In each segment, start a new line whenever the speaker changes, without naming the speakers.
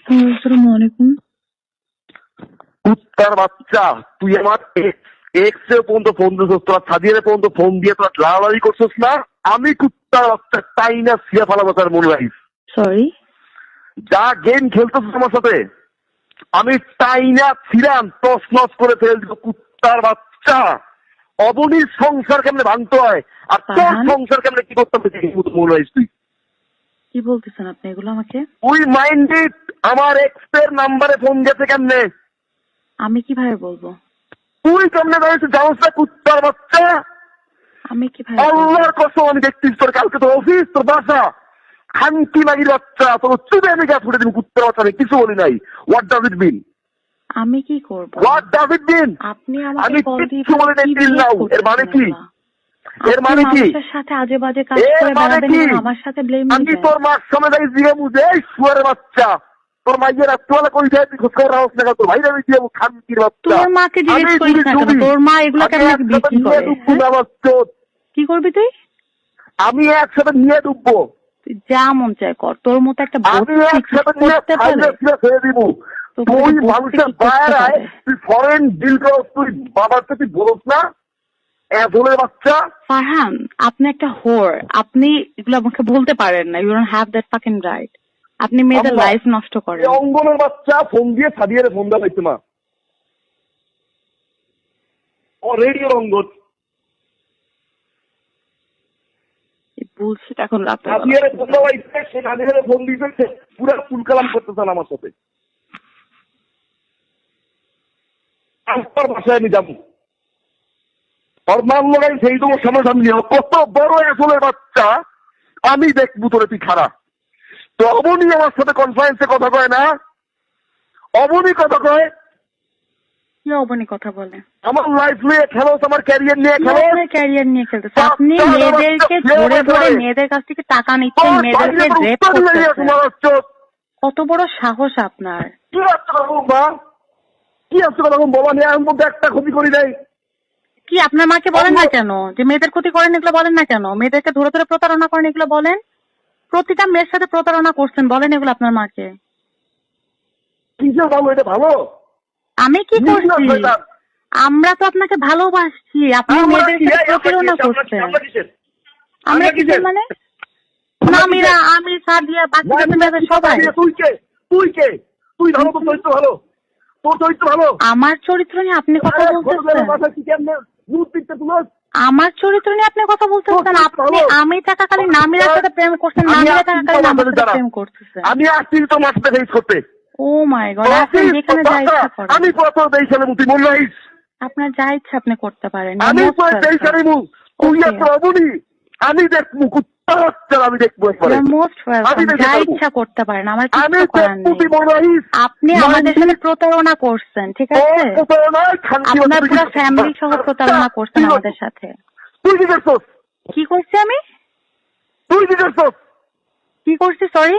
আসসালামু আলাইকুম।
কুত্তার বাচ্চা, তুই আমার এক্স এর পর্যন্ত ফোন দিয়েছিস, তোরা সাদিয়ারে পর্যন্ত ফোন দিয়ে তোরা লাড়ালাড়ি করছিস না। আমি কুত্তার বাচ্চা তাই না সিয়া ফালাবো তার মনে রাখিস।
সরি।
যা গেম খেলতেছিস আমার সাথে, আমি তাই না ছিলাম টস নস করে ফেল দিব। কুত্তার বাচ্চা, অবনীর সংসার কেমনে ভাঙতে হয় আর তোর সংসার কেমনে কি করতে হবে মনে রাখিস। তুই
কি বলতেছেন আপনি এগুলো আমাকে?
তুই মাইন্ডেড আমার এক্স এর নাম্বারে ফোন গেছে কেমনে?
আমি কিভাবে বলবো?
তুই কেমনে জানিস? জানিস না কুত্তার বাচ্চা?
আমি কিভাবে?
আল্লাহর কসম আমি দেখছিস তোর কালকে তোর অফিস, তোর বাসা, খানকি মাগির বাচ্চা, তোর চুপে আমি গা ফুটে দিবি কুত্তার বাচ্চা। আমি কিছু বলি নাই। হোয়াট ডাজ ইট মিন?
আমি কি করব?
হোয়াট ডাজ ইট মিন?
আপনি
আমি
আমাকে কল দিয়ে
কিছু বলি নাই টিল নাও। এর মানে কি? এর মানে কি?
আমার সাথে আজে বাজে কাজ করে বেড়াবেন এবং আমার সাথে ব্লেম দিবেন।
আমি তোর মার সামনে দাঁড়িয়ে দিয়ে বুঝে এই শুয়ারের বাচ্চা, তোর মাইয়ের রাত্রিবেলা কই যায় তুই খোঁজ রাখস না? তোর ভাই আমি দিয়ে খানকির বাচ্চা।
তোর মাকে জিজ্ঞেস করিস না কেন? তোর মা এগুলো কেমন বিক্রি করে? কি করবি তুই?
আমি একসাথে নিয়ে ডুববো।
যা মন চায় কর। তোর মতো একটা
আমি একসাথে নিয়ে ছেড়ে দিব। তুই মানুষের বাইরে তুই ফরেন ডিল করস, তুই বাবার সাথে তুই বলস না এজলের বাচ্চা।
ফারহান, আপনি একটা হোর। আপনি এগুলো আমাকে বলতে পারেন না। You don't have that fucking right. আপনি মেয়েদের লাইফ নষ্ট করেন।
অঙ্গনের বাচ্চা ফোন দিয়ে সাদিয়ারে ফোন দেওয়া হয়েছে মা। ও রেডিও অঙ্গন
বুলশিট। এখন রাতে
সাদিয়ারে ফোন দেওয়া হয়েছে, সে সাদিয়ারে ফোন দিয়েছে, পুরো ফুল কালাম করতেছেন আমার সাথে। আমার বাসায় আমি যাবো, ওর নাম লাগাই সেই তোমার সামনাসামনি কত বড় আসলের বাচ্চা আমি দেখবো তোরে তুই খারাপ। তো অবনী আমার সাথে কনফারেন্সে কথা কয় না? অবনী কথা কয়?
কি অবনী কথা বলে?
আমার লাইফ নিয়ে খেলোস, আমার ক্যারিয়ার নিয়ে খেলোস।
ক্যারিয়ার নিয়ে খেলতেছে আপনি। মেয়েদেরকে ধরে ধরে মেয়েদের কাছ থেকে টাকা নিচ্ছেন, মেয়েদেরকে রেপ করতেছেন। কত বড় সাহস আপনার!
কি আছে মা? কি আছে বলা নিয়ে আমার মধ্যে একটা ক্ষতি করি নাই।
কি আপনার মাকে বলেন না কেন যে মেয়েদের ক্ষতি করেন? এগুলো বলেন না কেন? মেয়েদেরকে ধরে ধরে প্রতারণা করেন, এগুলো বলেন। প্রতিটা মেয়ের সাথে প্রতারণা করছেন, বলেন এগুলো আপনার মাকে।
কিসের ভালো? এটা ভালো? আমি
কি করছি? আমরা তো আপনাকে ভালোবাসছি, আপনি মেয়েদের সাথে প্রতারণা করছেন। আমরা কিসের মানে? নামিরা, আমি, সাদিয়া, বাকি মেয়েদের সবাই।
তুই কে? তুই কে? তুই ভালো, তোর চরিত্র ভালো, তোর চরিত্র ভালো।
আমার চরিত্র নিয়ে আপনি কথা বলতেছেন? আমার চরিত্র নিয়ে আপনি কথা বলতেছেন? আপনি আমি থাকাকালীন নামিরার সাথে প্রেম করছেন, নামিরা থাকাকালীন আমার সাথে প্রেম করতেছেন।
আমি আসছি তোমার সাথে ফেস করতে।
ও মাই গড! আপনি যেখানে যা ইচ্ছা করেন।
আমি কত দেইছালে মুতি মন রাখিস।
আপনার যা ইচ্ছা আপনি করতে পারেন।
আমি তো দেইছালে মু তুই এত অবনী। আমি দেখবো কুত্তার বাচ্চা, আমি দেখবো একবার।
Most welcome. যা ইচ্ছা করতে পারেন, আমার কিছু করার নেই। আপনি আমাদের সাথে প্রতারণা করছেন, ঠিক আছে? আপনার পুরো ফ্যামিলি সহ প্রতারণা করছেন আমাদের সাথে।
তুই কি করছিস?
কি করছি আমি?
তুই কি করছিস?
কি করছি? সরি,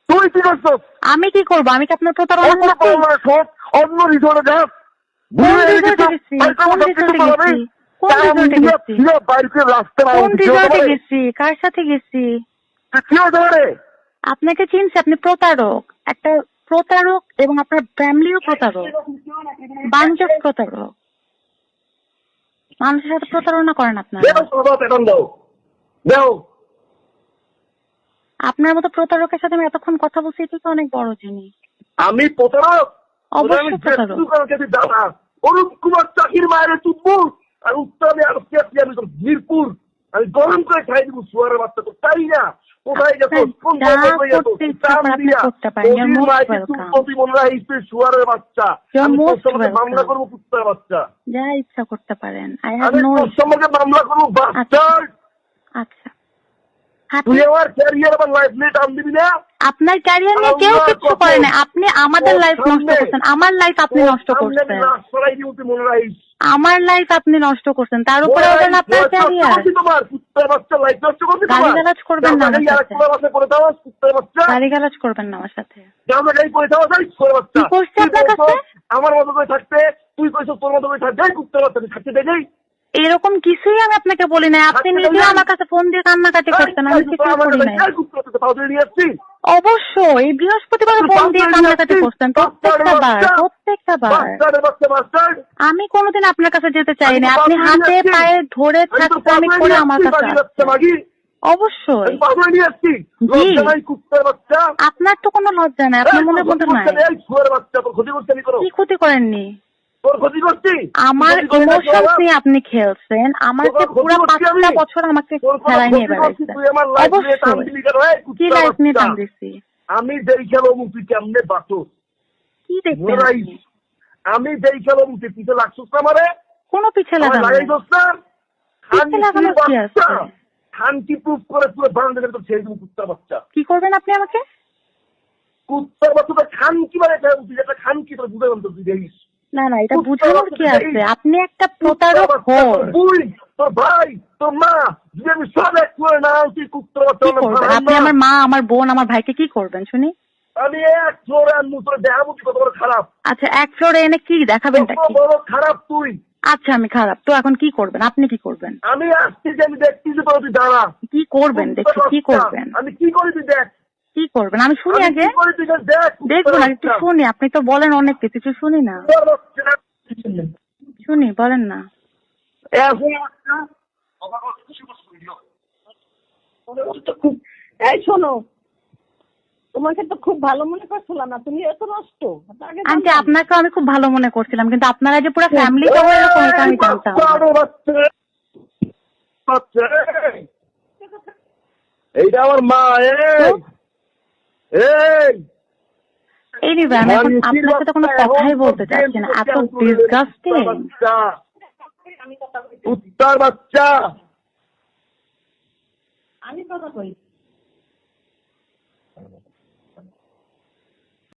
তুই কি করছিস?
আমি কি করবো? আমি কি আপনার প্রতারণা করছি?
অন্য রিসোর্টে যাস?
কোন রিসোর্টে গেছি? কার সাথে গেছি? আপনাকে চিনছি, আপনি প্রতারক, একটা প্রতারক, এবং আপনার ফ্যামিলিও প্রতারক, বাঞ্চ অফ প্রতারক। মানুষের সাথে প্রতারণা করেন আপনারা। আপনার মতো প্রতারকের সাথে আমি এতক্ষণ কথা বলছি, এটা তো অনেক বড় জিনিস।
আমি প্রতারক?
অবশ্যই প্রতারক।
অরুণ কুমার চাকির মায়ের তুব্বুর আর উত্তরে আর আমি তোর মিরপুর আমি গরম করে খাই দিব। শুয়ারের বাচ্চা তো তাই না? কোথায় গেছো? কোন জায়গায় গেছো? শুয়ারের বাচ্চা মামলা করবো, কুত্তার বাচ্চা।
যা ইচ্ছা করতে পারেন।
সম্পর্কে মামলা করবো বাচ্চা।
আচ্ছা,
তুই আমার ক্যারিয়ার বা লাইফ নিয়ে টান দিবি না?
আপনার ক্যারিয়ার নিয়ে কেউ কিছু করে না। আপনি আমাদের লাইফ নষ্ট করছেন। আমার লাইফ আপনি নষ্ট করছেন। আমার লাইফ আপনি নষ্ট করছেন, তার উপরে বলেন আপনার ক্যারিয়ার। গালিগালাজ করবেন না আমার সাথে। গালিগালাজ করবেন না আমার সাথে। কি করছি আপনার কাছে?
আমার মতো করে থাকতে তুই কইছ তোর মতো করে থাকতে কুত্তার বাচ্চা থাকতে দেয়।
এরকম কিছুই আমি আপনাকে বলি নাই। আপনি নিজে আমার কাছে ফোন দিয়ে কান্নাকাটি করতেন, আমি কিছুই করি নাই। অবশ্যই বৃহস্পতিবার ফোন দিয়ে কান্নাকাটি করতেন প্রত্যেকটা বার। আমি কোনোদিন আপনার কাছে যেতে চাই না, আপনি হাতে পায়ে ধরে থাকতে করে আমার কাছে আসছেন। অবশ্যই আপনার তো কোনো লজ্জা নাই, আপনার মনের মধ্যে নাই। কি ক্ষতি করেননি? আমার ইমোশন নিয়ে আপনি খেলছেন, আমাকে পুরো 5টা বছর আমাকে খেলায় নিয়ে বেড়াইছেন। অবশ্যই কি লাইফ নিয়ে টান দিচ্ছি
আমি যেই খেলো মুক্তি কেমনে বাঁচো,
কি দেখবেন আপনি?
আমি যেই খেলো মুক্তি পিছে লাগছো না মানে
কোনো পিছে লাগানো
লাগাই দোস না
পিছে লাগানোর কি আছে?
খানকি প্রুফ করে পুরো বারান্দা তো ছেড়ে দেবো কুত্তার বাচ্চা।
কি করবেন আপনি আমাকে?
কুত্তার বাচ্চা খানকি মানে একটা খানকি তোর বুঝে বলতো তুই দেখিস
না না, এটা বুঝানোর কি আছে? আপনি একটা প্রতারক হন।
তুই তোর ভাই তোর মা যদি আমি সব এক করে না আনছি কুত্তার বাচ্চা
আপনি আমার মা, আমার বোন, আমার ভাইকে কি করবেন শুনি?
আমি এক ফ্লোরে আনবো তোর দেখাবো কি কত বড় খারাপ।
আচ্ছা, এক ফ্লোরে এনে কি দেখাবেন?
বড় খারাপ তুই।
আচ্ছা আমি খারাপ তো এখন কি করবেন? আপনি কি করবেন?
আমি আসছি যে আমি দেখছি যে তুই দাঁড়া।
কি করবেন দেখি, কি করবেন?
আমি কি করি তুই দেখ।
কি করবেন আমি শুনি আগে। দেখবো না, একটু শুনি। আপনি তো বলেন অনেক কিছু, শুনি না। শুনি, বলেন না।
এই শোনো, তোমাকে তো খুব ভালো মনে করছিলাম না, তুমি এত নষ্ট।
আন্টি আপনাকে আমি খুব ভালো মনে করছিলাম, কিন্তু আপনারা যে পুরো ফ্যামিলি সহ এরকম এটা আমি জানতাম।
এইটা আমার মা।
এই নিবে আমি এখন আপনার সাথে কোনো কথাই বলতে চাচ্ছি না, এত ডিসগাস্টিং।
কুত্তার বাচ্চা
আমি কথা কই।